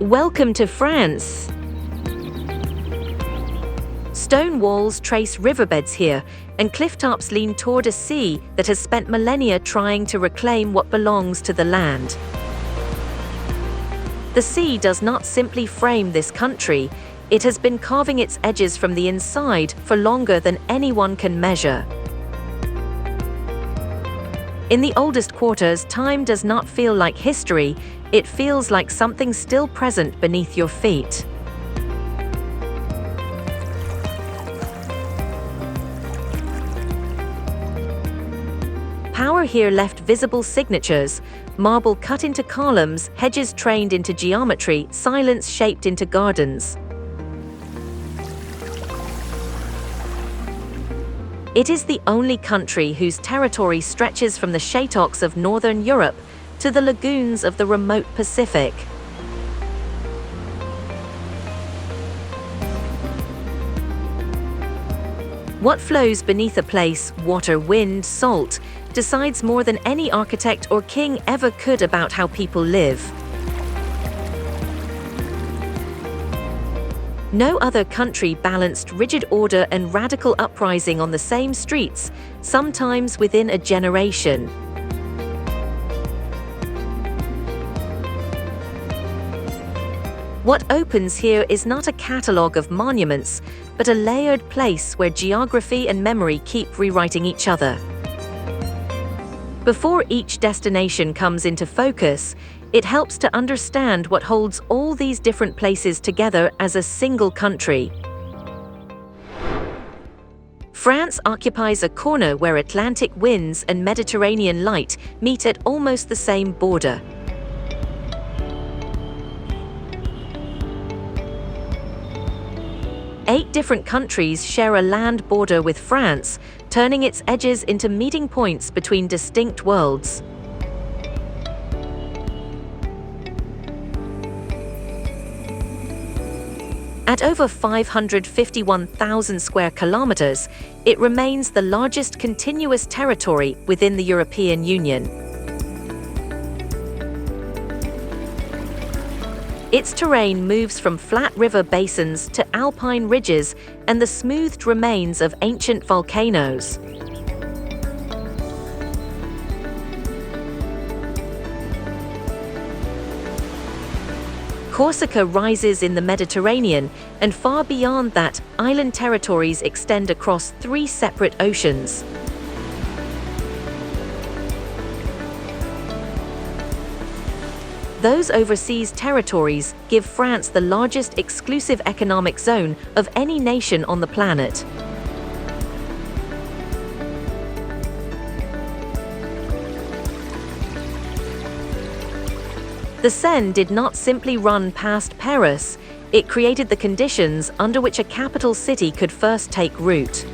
Welcome to France! Stone walls trace riverbeds here, and cliff-tops lean toward a sea that has spent millennia trying to reclaim what belongs to the land. The sea does not simply frame this country, it has been carving its edges from the inside for longer than anyone can measure. In the oldest quarters, time does not feel like history, it feels like something still present beneath your feet. Power here left visible signatures, marble cut into columns, hedges trained into geometry, silence shaped into gardens. It is the only country whose territory stretches from the chateaux of northern Europe to the lagoons of the remote Pacific. What flows beneath a place, water, wind, salt, decides more than any architect or king ever could about how people live. No other country balanced rigid order and radical uprising on the same streets, sometimes within a generation. What opens here is not a catalogue of monuments, but a layered place where geography and memory keep rewriting each other. Before each destination comes into focus, it helps to understand what holds all these different places together as a single country. France occupies a corner where Atlantic winds and Mediterranean light meet at almost the same border. Eight different countries share a land border with France, turning its edges into meeting points between distinct worlds. At over 551,000 square kilometers, it remains the largest continuous territory within the European Union. Its terrain moves from flat river basins to alpine ridges and the smoothed remains of ancient volcanoes. Corsica rises in the Mediterranean, and far beyond that, island territories extend across 3 separate oceans. Those overseas territories give France the largest exclusive economic zone of any nation on the planet. The Seine did not simply run past Paris, it created the conditions under which a capital city could first take root.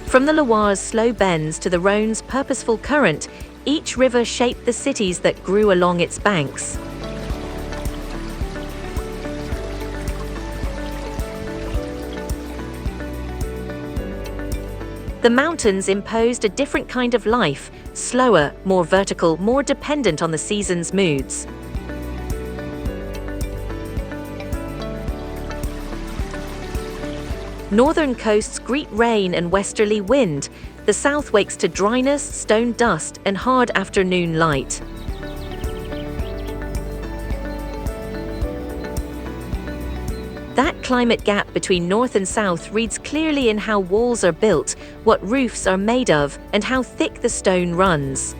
From the Loire's slow bends to the Rhone's purposeful current, each river shaped the cities that grew along its banks. The mountains imposed a different kind of life, slower, more vertical, more dependent on the season's moods. Northern coasts greet rain and westerly wind, the south wakes to dryness, stone dust, and hard afternoon light. That climate gap between north and south reads clearly in how walls are built, what roofs are made of, and how thick the stone runs.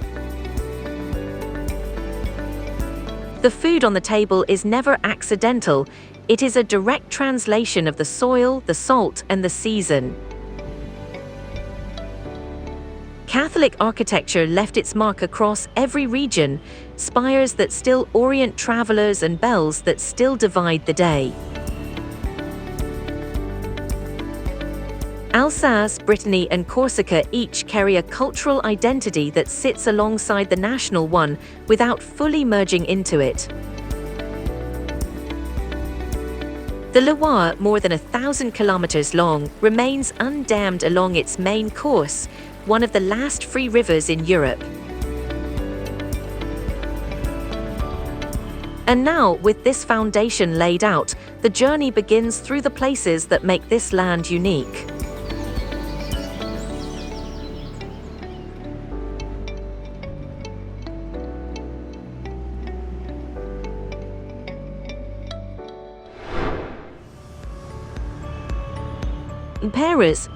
The food on the table is never accidental, it is a direct translation of the soil, the salt, and the season. Catholic architecture left its mark across every region, spires that still orient travelers and bells that still divide the day. Alsace, Brittany, and Corsica each carry a cultural identity that sits alongside the national one without fully merging into it. The Loire, more than 1,000 kilometers long, remains undammed along its main course, one of the last free rivers in Europe. And now, with this foundation laid out, the journey begins through the places that make this land unique. Paris.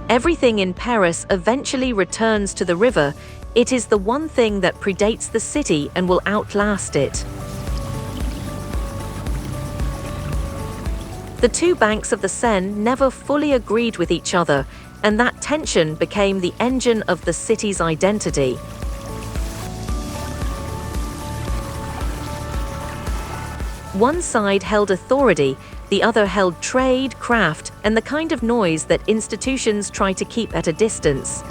Everything in Paris eventually returns to the river. It is the one thing that predates the city and will outlast it. The two banks of the Seine never fully agreed with each other, and that tension became the engine of the city's identity. One side held authority, the other held trade, craft, and the kind of noise that institutions try to keep at a distance.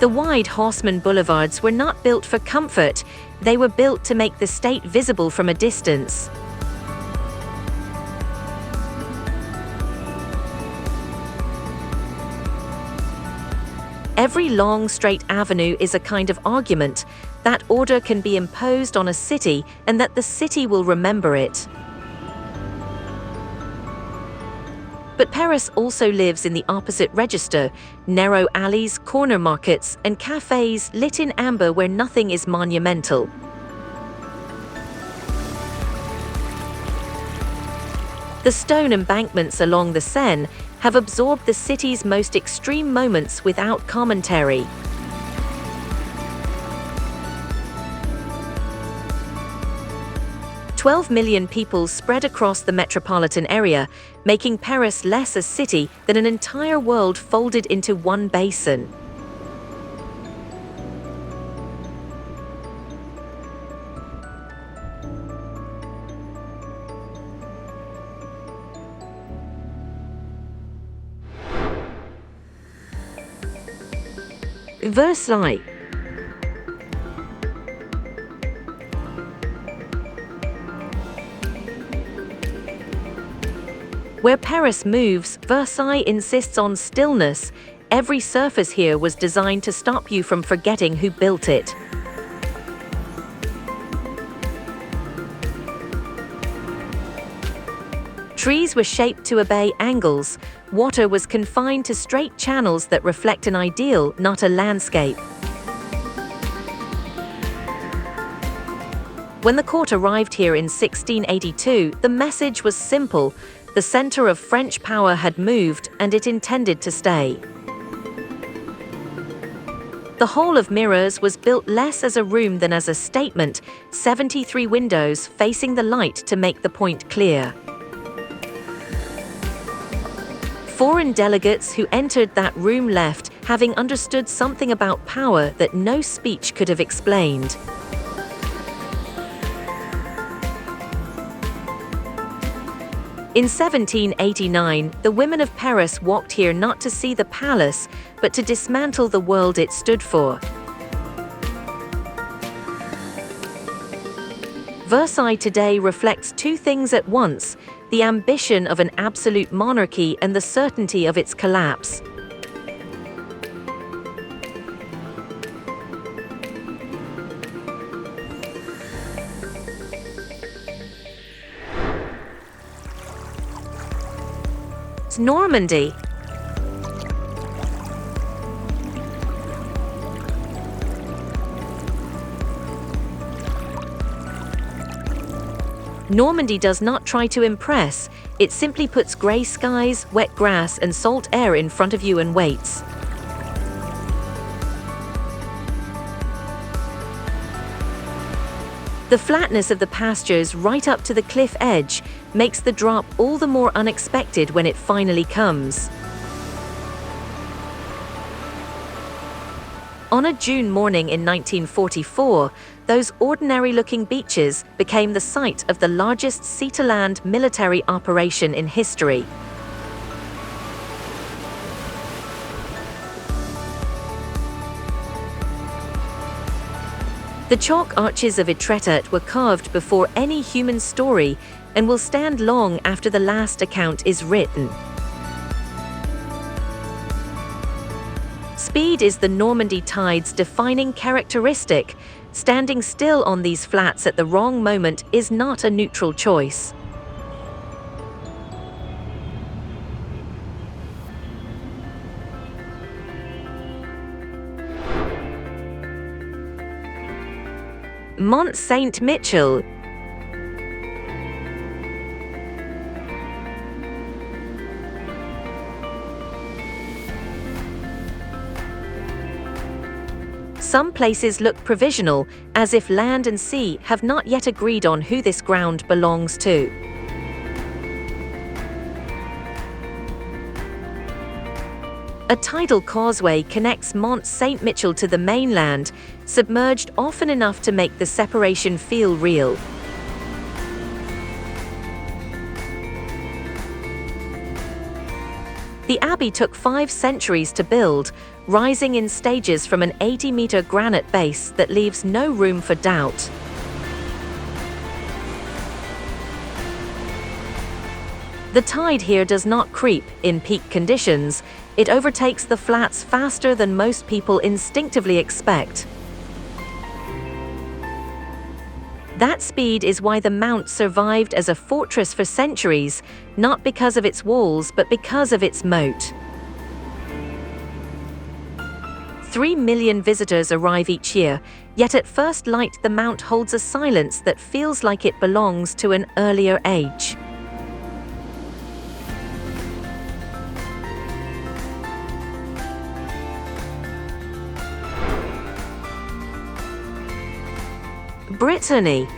The wide Haussmann boulevards were not built for comfort, they were built to make the state visible from a distance. Every long, straight avenue is a kind of argument, that order can be imposed on a city and that the city will remember it. But Paris also lives in the opposite register, narrow alleys, corner markets, and cafes lit in amber where nothing is monumental. The stone embankments along the Seine have absorbed the city's most extreme moments without commentary. "12 million people spread across the metropolitan area, making Paris less a city than an entire world folded into one basin." Versailles. Where Paris moves, Versailles insists on stillness. Every surface here was designed to stop you from forgetting who built it. Trees were shaped to obey angles. Water was confined to straight channels that reflect an ideal, not a landscape. When the court arrived here in 1682, the message was simple. The center of French power had moved, and it intended to stay. The Hall of Mirrors was built less as a room than as a statement, 73 windows facing the light to make the point clear. Foreign delegates who entered that room left, having understood something about power that no speech could have explained. In 1789, the women of Paris walked here not to see the palace, but to dismantle the world it stood for. Versailles today reflects two things at once: the ambition of an absolute monarchy and the certainty of its collapse. Normandy. Normandy does not try to impress. It simply puts grey skies, wet grass, and salt air in front of you and waits. The flatness of the pastures right up to the cliff edge makes the drop all the more unexpected when it finally comes. On a June morning in 1944, those ordinary-looking beaches became the site of the largest sea-to-land military operation in history. The chalk arches of Etretat were carved before any human story and will stand long after the last account is written. Speed is the Normandy tide's defining characteristic. Standing still on these flats at the wrong moment is not a neutral choice. Mont Saint-Michel. Some places look provisional, as if land and sea have not yet agreed on who this ground belongs to. A tidal causeway connects Mont Saint-Michel to the mainland, submerged often enough to make the separation feel real. The abbey took 5 centuries to build, rising in stages from an 80-meter granite base that leaves no room for doubt. The tide here does not creep in peak conditions. It overtakes the flats faster than most people instinctively expect. That speed is why the Mount survived as a fortress for centuries, not because of its walls, but because of its moat. 3 million visitors arrive each year, yet at first light the Mount holds a silence that feels like it belongs to an earlier age. Brittany.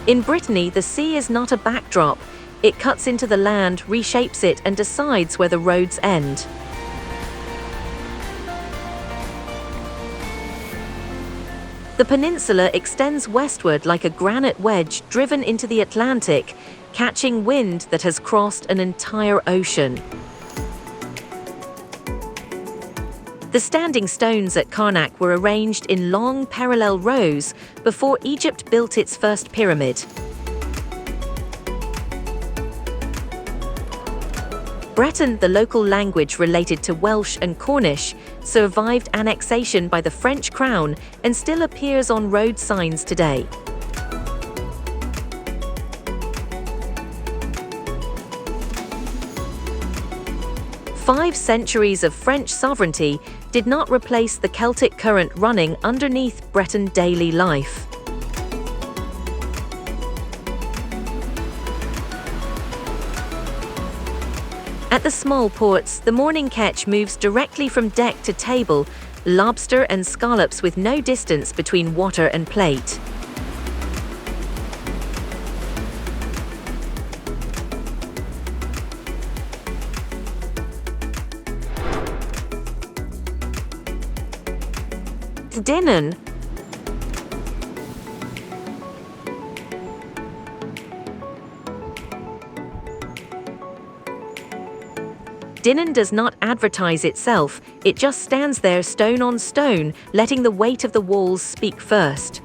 In Brittany, the sea is not a backdrop. It cuts into the land, reshapes it, and decides where the roads end. The peninsula extends westward like a granite wedge driven into the Atlantic, catching wind that has crossed an entire ocean. The standing stones at Karnak were arranged in long parallel rows before Egypt built its first pyramid. Breton, the local language related to Welsh and Cornish, survived annexation by the French crown and still appears on road signs today. Five centuries of French sovereignty did not replace the Celtic current running underneath Breton daily life. At the small ports, the morning catch moves directly from deck to table, lobster and scallops with no distance between water and plate. Cheelinh. Cheelinh does not advertise itself, it just stands there stone on stone, letting the weight of the walls speak first.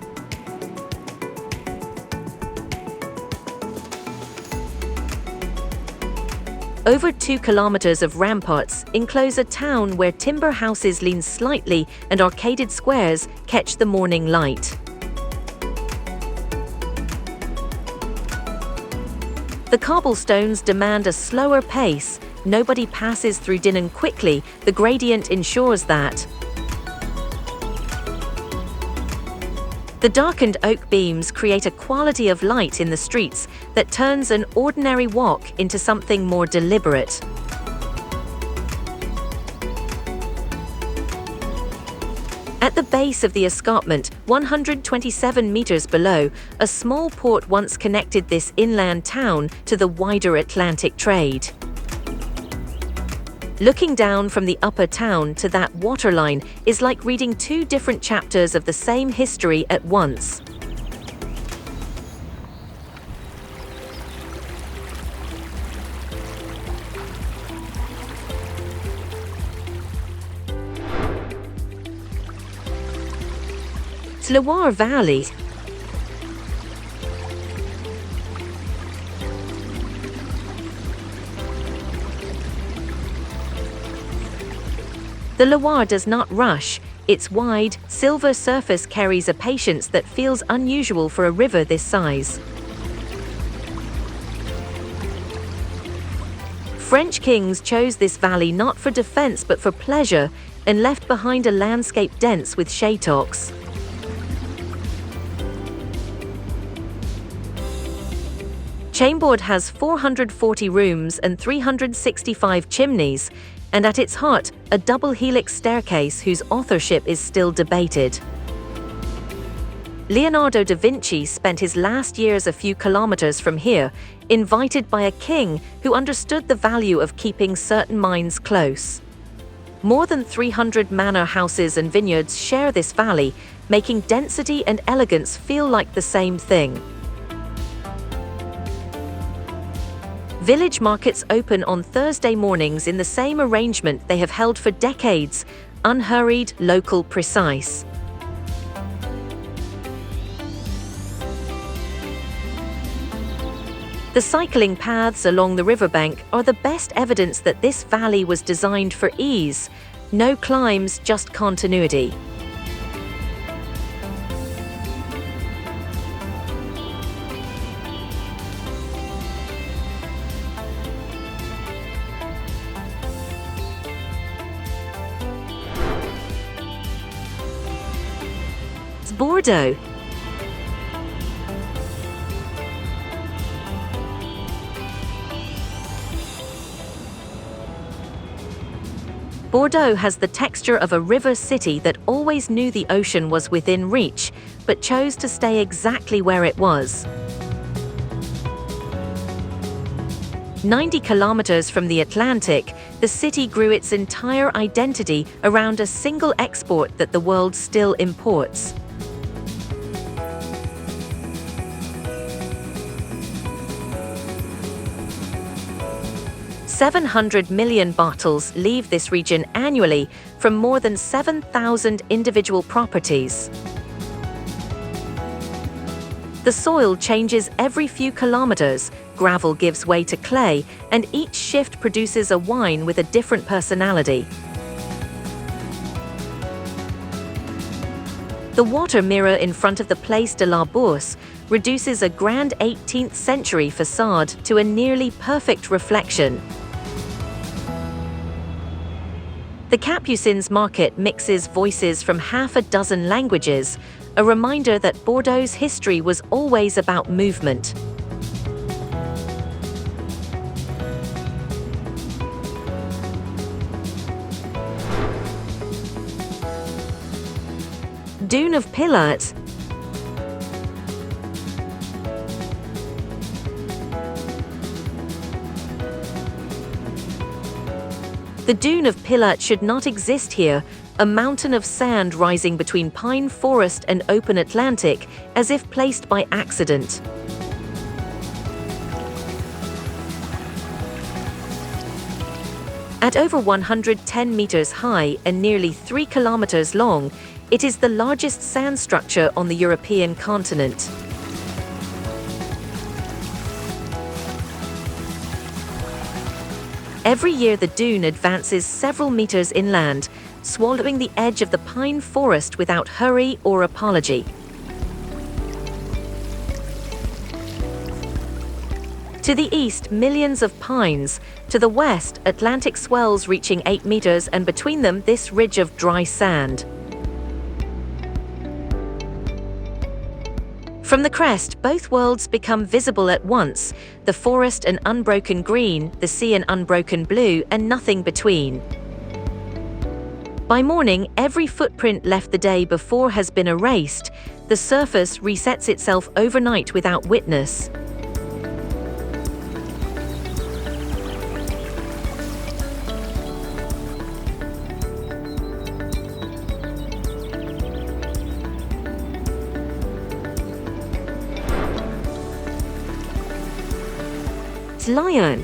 Over 2 kilometers of ramparts enclose a town where timber houses lean slightly and arcaded squares catch the morning light. The cobblestones demand a slower pace. Nobody passes through Cheelinh quickly, the gradient ensures that. The darkened oak beams create a quality of light in the streets that turns an ordinary walk into something more deliberate. At the base of the escarpment, 127 meters below, a small port once connected this inland town to the wider Atlantic trade. Looking down from the upper town to that waterline is like reading 2 different chapters of the same history at once. Loire Valley. The Loire does not rush. Its wide, silver surface carries a patience that feels unusual for a river this size. French kings chose this valley not for defense but for pleasure, and left behind a landscape dense with shatocks. Chambord has 440 rooms and 365 chimneys, and at its heart, a double helix staircase whose authorship is still debated. Leonardo da Vinci spent his last years a few kilometers from here, invited by a king who understood the value of keeping certain minds close. More than 300 manor houses and vineyards share this valley, making density and elegance feel like the same thing. Village markets open on Thursday mornings in the same arrangement they have held for decades, unhurried, local, precise. The cycling paths along the riverbank are the best evidence that this valley was designed for ease. No climbs, just continuity. Bordeaux. Bordeaux has the texture of a river city that always knew the ocean was within reach, but chose to stay exactly where it was. 90 kilometers from the Atlantic, the city grew its entire identity around a single export that the world still imports. $700 million bottles leave this region annually from more than 7,000 individual properties. The soil changes every few kilometers, gravel gives way to clay, and each shift produces a wine with a different personality. The water mirror in front of the Place de la Bourse reduces a grand 18th century facade to a nearly perfect reflection. The Capucines market mixes voices from half a dozen languages, a reminder that Bordeaux's history was always about movement. Dune of Pilat. The Dune of Pilat should not exist here, a mountain of sand rising between pine forest and open Atlantic, as if placed by accident. At over 110 meters high and nearly 3 kilometers long, it is the largest sand structure on the European continent. Every year the dune advances several meters inland, swallowing the edge of the pine forest without hurry or apology. To the east, millions of pines. To the west, Atlantic swells reaching 8 meters, and between them, this ridge of dry sand. From the crest, both worlds become visible at once, the forest an unbroken green, the sea an unbroken blue, and nothing between. By morning, every footprint left the day before has been erased. The surface resets itself overnight without witness. Lion.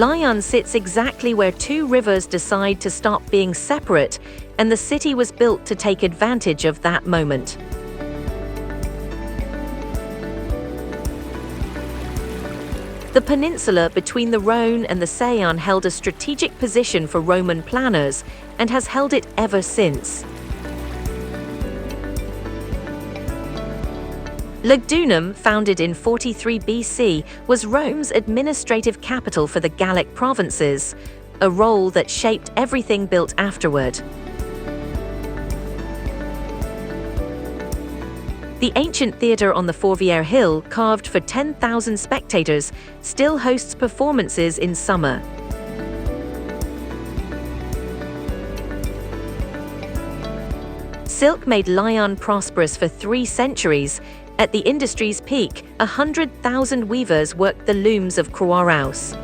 Lyon sits exactly where two rivers decide to stop being separate, and the city was built to take advantage of that moment. The peninsula between the Rhône and the Saône held a strategic position for Roman planners and has held it ever since. Lugdunum, founded in 43 BC, was Rome's administrative capital for the Gallic provinces, a role that shaped everything built afterward. The ancient theatre on the Fourvière Hill, carved for 10,000 spectators, still hosts performances in summer. Silk made Lyon prosperous for 3 centuries. At the industry's peak, 100,000 weavers worked the looms of Croissants.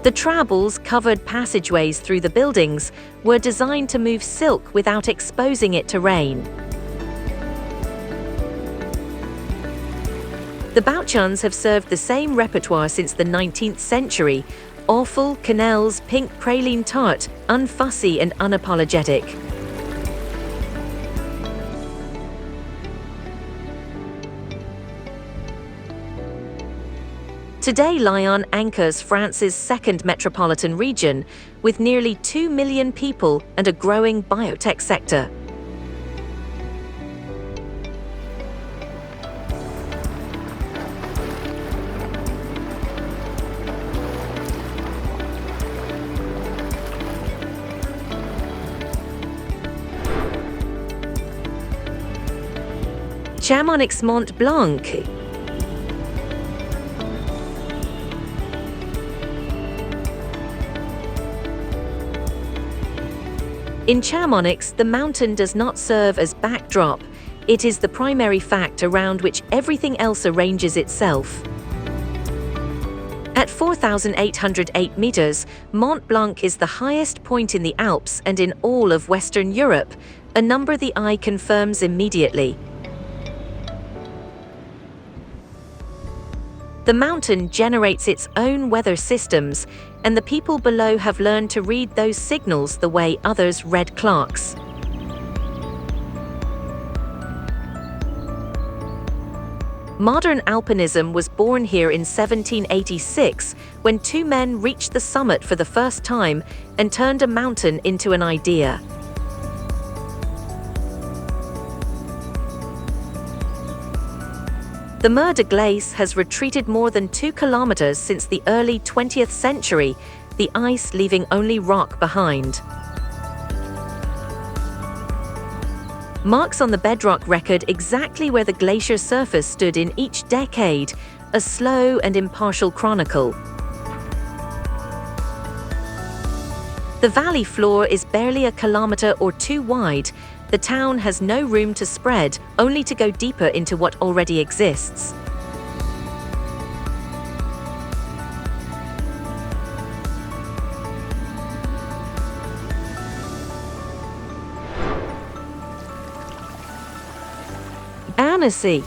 The trabbles, covered passageways through the buildings, were designed to move silk without exposing it to rain. The bouchons have served the same repertoire since the 19th century: offal, quenelles, pink praline tart, unfussy and unapologetic. Today, Lyon anchors France's second metropolitan region, with nearly 2 million people and a growing biotech sector. Chamonix Mont Blanc. In Chamonix, the mountain does not serve as backdrop. It is the primary fact around which everything else arranges itself. At 4,808 meters, Mont Blanc is the highest point in the Alps and in all of Western Europe, a number the eye confirms immediately. The mountain generates its own weather systems, and the people below have learned to read those signals the way others read clocks. Modern alpinism was born here in 1786, when 2 men reached the summit for the first time and turned a mountain into an idea. The Mer de Glace has retreated more than 2 kilometers since the early 20th century, the ice leaving only rock behind. Marks on the bedrock record exactly where the glacier surface stood in each decade, a slow and impartial chronicle. The valley floor is barely a kilometer or 2 wide. The town has no room to spread, only to go deeper into what already exists. Annecy.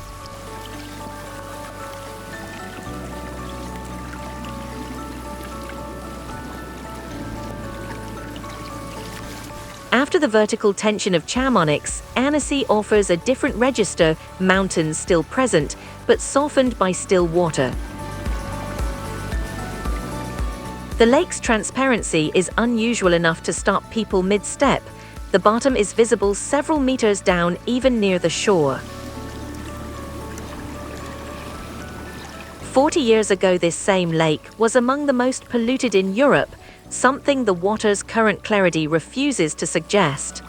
After the vertical tension of Chamonix, Annecy offers a different register, mountains still present, but softened by still water. The lake's transparency is unusual enough to stop people mid-step. The bottom is visible several meters down, even near the shore. 40 years ago, this same lake was among the most polluted in Europe, something the water's current clarity refuses to suggest.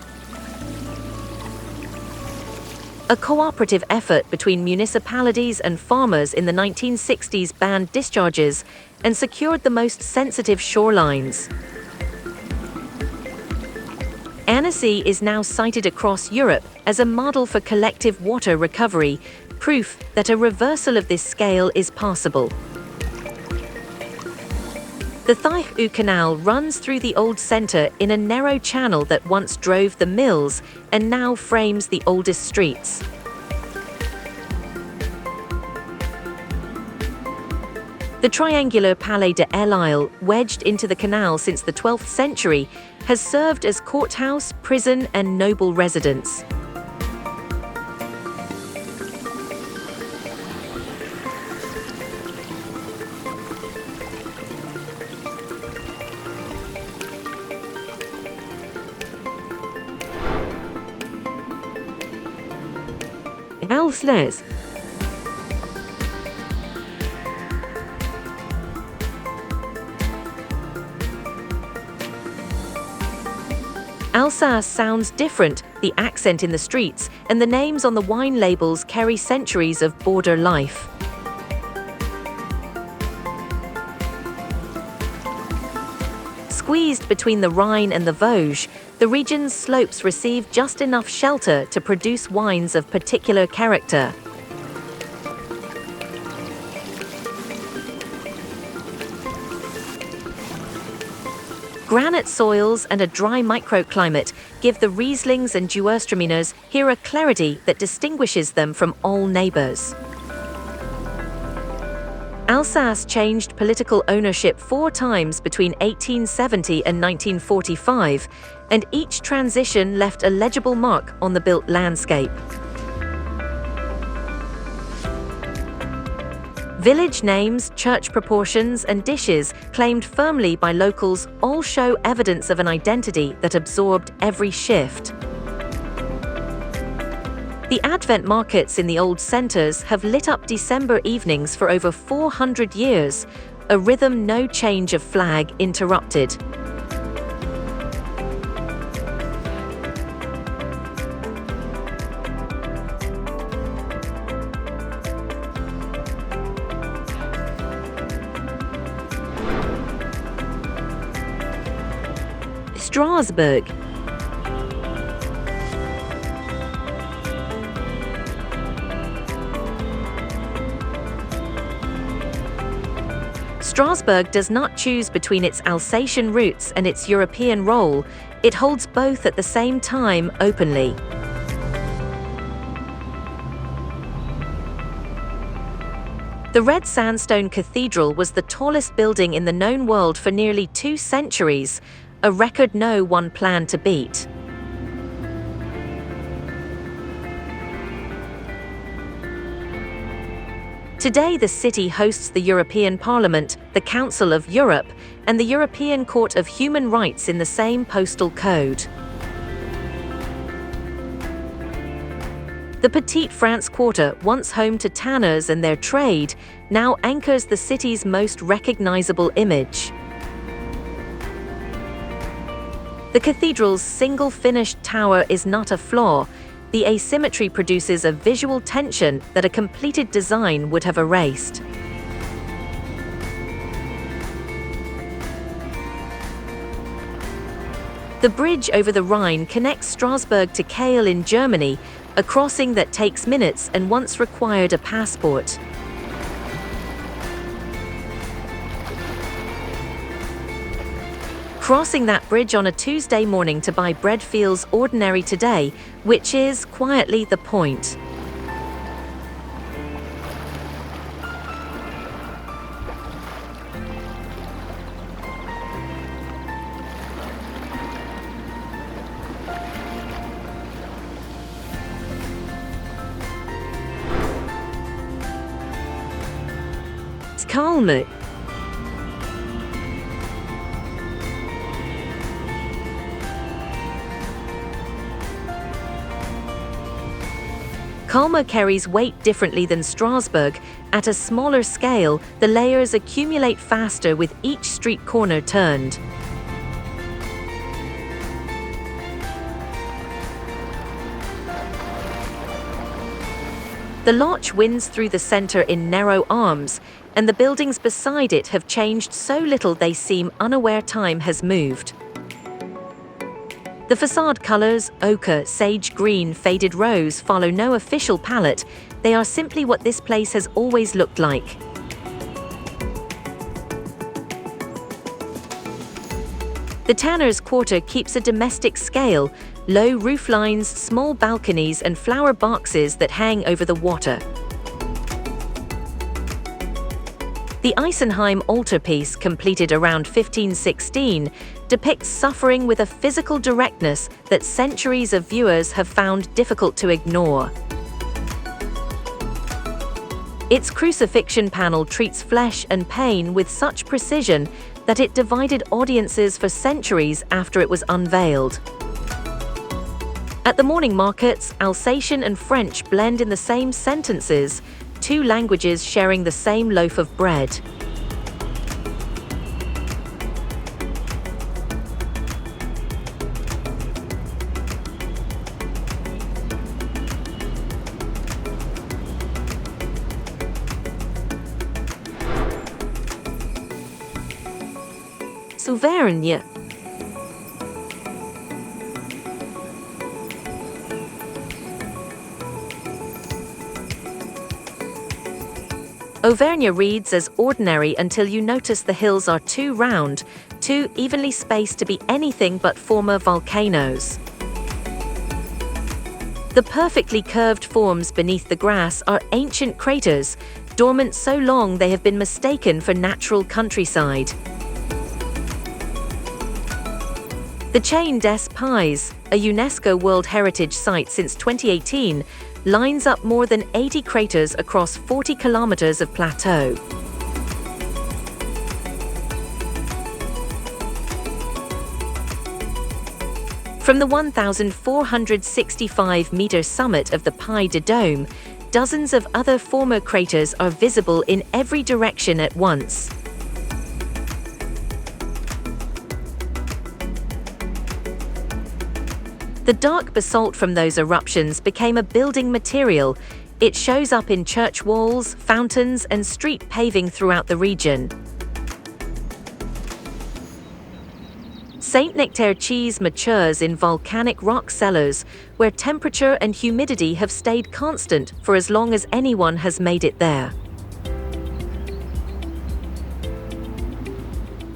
A cooperative effort between municipalities and farmers in the 1960s banned discharges and secured the most sensitive shorelines. Annecy is now cited across Europe as a model for collective water recovery, proof that a reversal of this scale is possible. The Theichu Canal runs through the old centre in a narrow channel that once drove the mills and now frames the oldest streets. The triangular Palais de l'Isle, wedged into the canal since the 12th century, has served as courthouse, prison, and noble residence. Alps. Alsace sounds different, the accent in the streets and the names on the wine labels carry centuries of border life. Squeezed between the Rhine and the Vosges, the region's slopes receive just enough shelter to produce wines of particular character. Granite soils and a dry microclimate give the Rieslings and Gewürztraminers here a clarity that distinguishes them from all neighbors. Alsace changed political ownership 4 times between 1870 and 1945, and each transition left a legible mark on the built landscape. Village names, church proportions, and dishes claimed firmly by locals all show evidence of an identity that absorbed every shift. The Advent markets in the old centers have lit up December evenings for over 400 years, a rhythm no change of flag interrupted. Strasbourg. Strasbourg does not choose between its Alsatian roots and its European role. It holds both at the same time openly. The red sandstone cathedral was the tallest building in the known world for nearly 2 centuries, a record no one planned to beat. Today, the city hosts the European Parliament, the Council of Europe, and the European Court of Human Rights in the same postal code. The Petite France Quarter, once home to tanners and their trade, now anchors the city's most recognizable image. The cathedral's single finished tower is not a flaw. The asymmetry produces a visual tension that a completed design would have erased. The bridge over the Rhine connects Strasbourg to Kiel in Germany, a crossing that takes minutes and once required a passport. Crossing that bridge on a Tuesday morning to buy bread feels ordinary today, which is quietly the point. Calme. Calme carries weight differently than Strasbourg. At a smaller scale, the layers accumulate faster with each street corner turned. The Loch winds through the center in narrow arms, and the buildings beside it have changed so little they seem unaware time has moved. The facade colors, ochre, sage green, faded rose, follow no official palette. They are simply what this place has always looked like. The Tanner's Quarter keeps a domestic scale, low roof lines, small balconies, and flower boxes that hang over the water. The Isenheim altarpiece, completed around 1516, depicts suffering with a physical directness that centuries of viewers have found difficult to ignore. Its crucifixion panel treats flesh and pain with such precision that it divided audiences for centuries after it was unveiled. At the morning markets, Alsatian and French blend in the same sentences, two languages sharing the same loaf of bread. Auvergne. Auvergne reads as ordinary until you notice the hills are too round, too evenly spaced to be anything but former volcanoes. The perfectly curved forms beneath the grass are ancient craters, dormant so long they have been mistaken for natural countryside. The Chain des Pays, a UNESCO World Heritage Site since 2018, lines up more than 80 craters across 40 kilometers of plateau. From the 1,465-meter summit of the Puy de Dôme, dozens of other former craters are visible in every direction at once. The dark basalt from those eruptions became a building material. It shows up in church walls, fountains, and street paving throughout the region. Saint Nectaire cheese matures in volcanic rock cellars, where temperature and humidity have stayed constant for as long as anyone has made it there.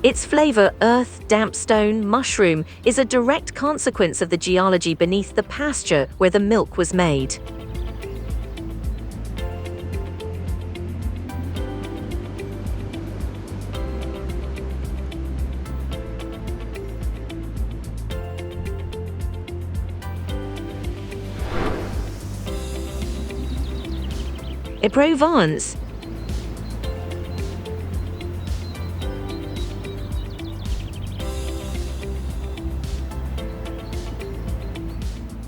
Its flavor, earth, damp stone, mushroom, is a direct consequence of the geology beneath the pasture where the milk was made. Provence.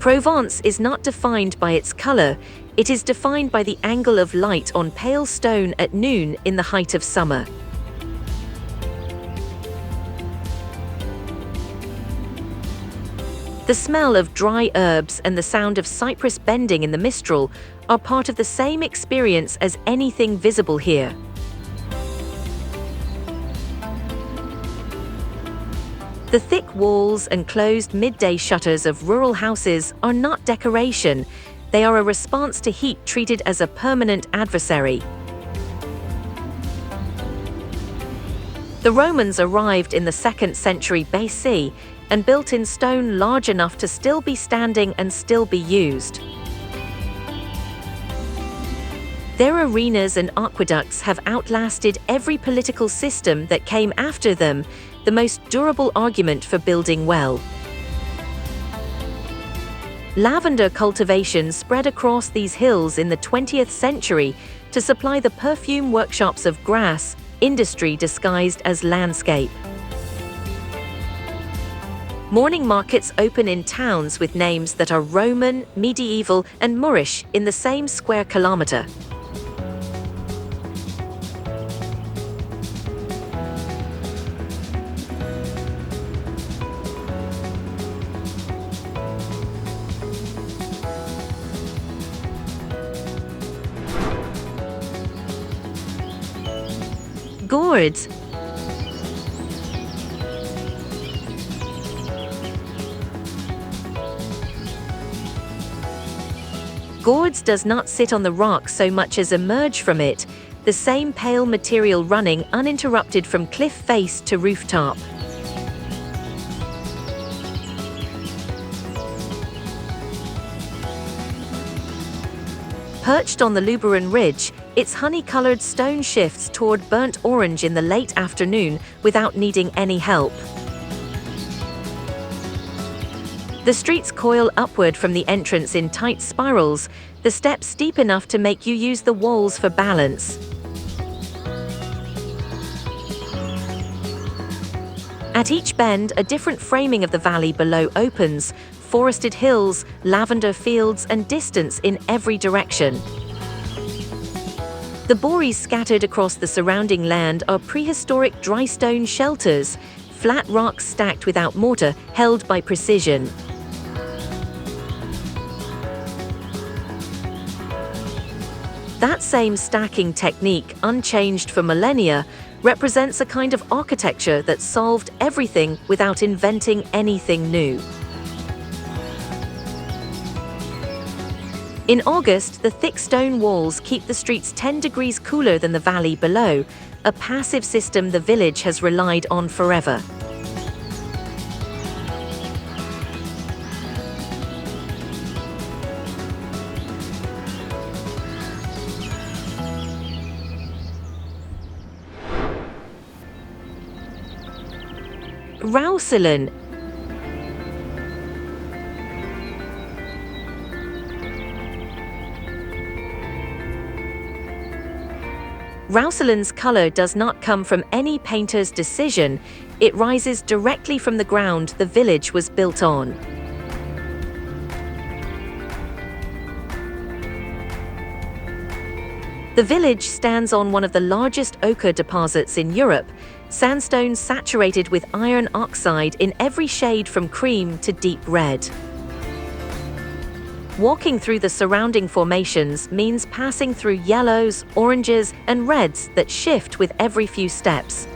Provence is not defined by its color, it is defined by the angle of light on pale stone at noon in the height of summer. The smell of dry herbs and the sound of cypress bending in the mistral are part of the same experience as anything visible here. The thick walls and closed midday shutters of rural houses are not decoration, they are a response to heat treated as a permanent adversary. The Romans arrived in the 2nd century BC and built in stone large enough to still be standing and still be used. Their arenas and aqueducts have outlasted every political system that came after them, the most durable argument for building well. Lavender cultivation spread across these hills in the 20th century to supply the perfume workshops of grass, industry disguised as landscape. Morning markets open in towns with names that are Roman, medieval, and Moorish in the same square kilometer. Gourds. Gourds does not sit on the rock so much as emerge from it, the same pale material running uninterrupted from cliff face to rooftop. Perched on the Luberon Ridge, Its honey-colored stone shifts toward burnt orange in the late afternoon without needing any help. The streets coil upward from the entrance in tight spirals, the steps steep enough to make you use the walls for balance. At each bend, a different framing of the valley below opens, forested hills, lavender fields, and distance in every direction. The bories scattered across the surrounding land are prehistoric dry stone shelters, flat rocks stacked without mortar, held by precision. That same stacking technique, unchanged for millennia, represents a kind of architecture that solved everything without inventing anything new. In August, the thick stone walls keep the streets 10 degrees cooler than the valley below, a passive system the village has relied on forever. Cheelinh. Cheeling's color does not come from any painter's decision, it rises directly from the ground the village was built on. The village stands on one of the largest ochre deposits in Europe, sandstone saturated with iron oxide in every shade from cream to deep red. Walking through the surrounding formations means passing through yellows, oranges, and reds that shift with every few steps.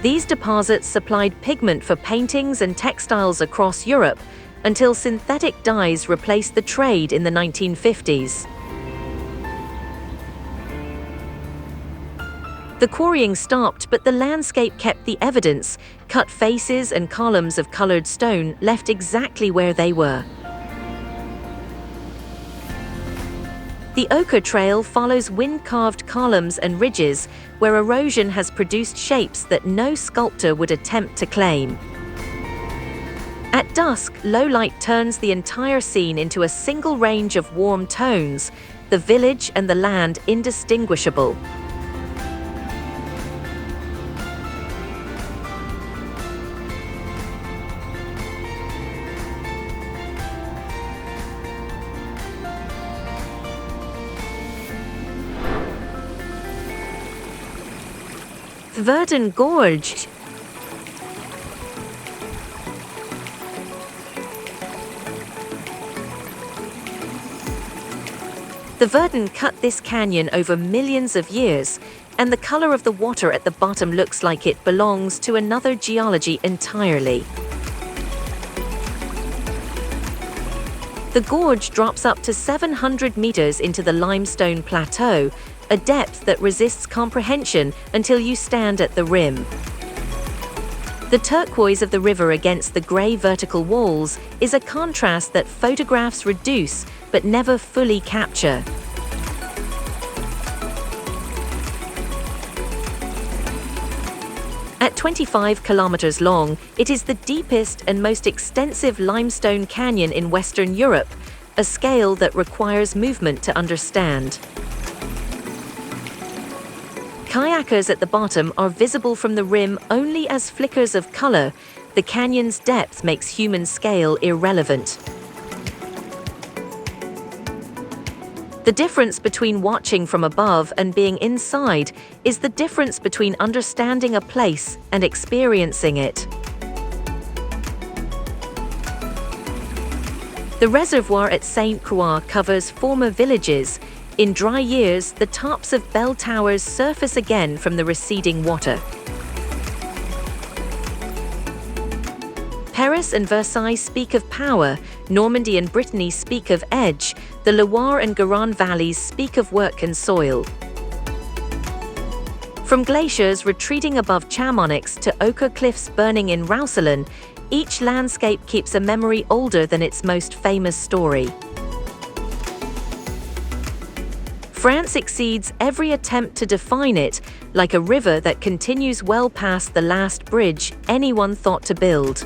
These deposits supplied pigment for paintings and textiles across Europe until synthetic dyes replaced the trade in the 1950s. The quarrying stopped, but the landscape kept the evidence. Cut faces and columns of colored stone left exactly where they were. The ochre trail follows wind-carved columns and ridges where erosion has produced shapes that no sculptor would attempt to claim. At dusk, low light turns the entire scene into a single range of warm tones, the village and the land indistinguishable. Verdun Gorge. The Verdun cut this canyon over millions of years, and the color of the water at the bottom looks like it belongs to another geology entirely. The gorge drops up to 700 meters into the limestone plateau, a depth that resists comprehension until you stand at the rim. The turquoise of the river against the gray vertical walls is a contrast that photographs reduce but never fully capture. At 25 kilometers long, it is the deepest and most extensive limestone canyon in Western Europe, a scale that requires movement to understand. Kayakers at the bottom are visible from the rim only as flickers of color. The canyon's depth makes human scale irrelevant. The difference between watching from above and being inside is the difference between understanding a place and experiencing it. The reservoir at Sainte Croix covers former villages. In dry years, the tops of bell towers surface again from the receding water. Paris and Versailles speak of power, Normandy and Brittany speak of edge, the Loire and Garonne valleys speak of work and soil. From glaciers retreating above Chamonix to ochre cliffs burning in Roussillon, each landscape keeps a memory older than its most famous story. France exceeds every attempt to define it, like a river that continues well past the last bridge anyone thought to build.